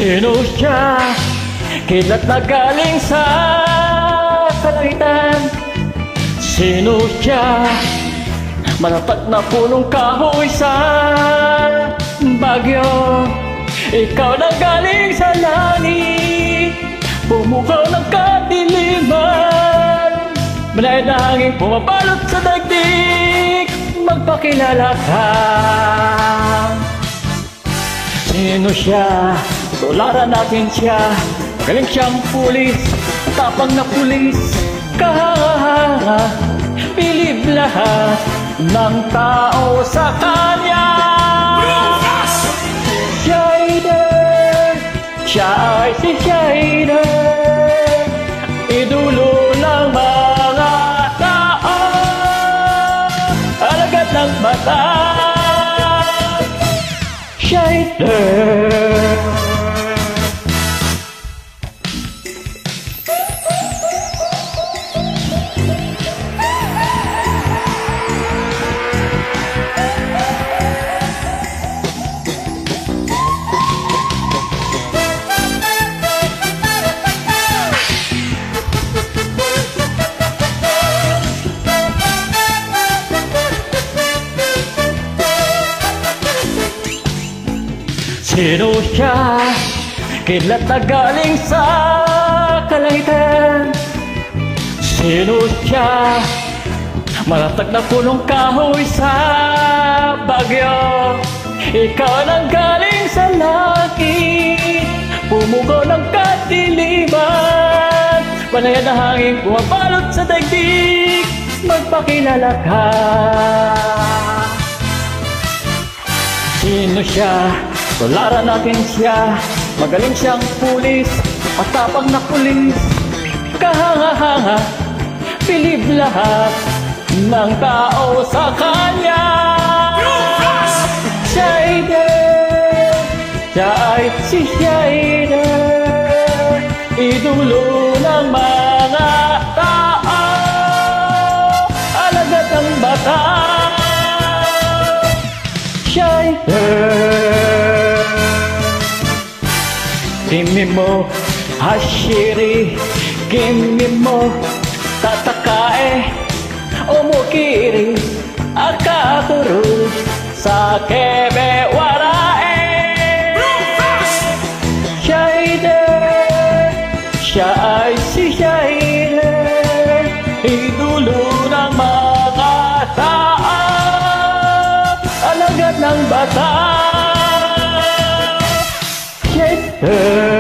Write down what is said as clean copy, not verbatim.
Sino siya? Kilat na galing sa kalangitan. Sino siya? Matatag na punong kahoy sa bagyo. Ikaw na galing sa langit, pumukaw ng kadiliman. Manay na hangin pumabalot sa daigdig, magpakilala ka. Sino siya? Tularan natin siya. Galing siyang pulis, tapang na pulis. Kahanga, bilib lahat ng tao sa kanya. Shader, siya ay si Shader, idulo ng mga tao, alagad ng mata. Shader. Sino siya? Kilat na galing sa kalangitan. Sino siya? Malatag na punong kahoy sa bagyo. Ikaw nang galing sa langit, pumugaw ng kadiliman. Panayan na hangin pumabalot sa daigdig, magpakilala ka. Sino siya? Tularan natin siya. Magaling siyang pulis, matapang na pulis. Kahanga-hanga, bilib lahat ng tao sa kanya. Shader, siya ay si Shader, idulo ng mga tao, alagad ng bata. Shader. Kimi mo hashiri, kimi mo tatakae, omukiri akaturu sakebe warae. Shader, siya ay si Shader, idulo ng mga tao, alagad ng bata. Shader.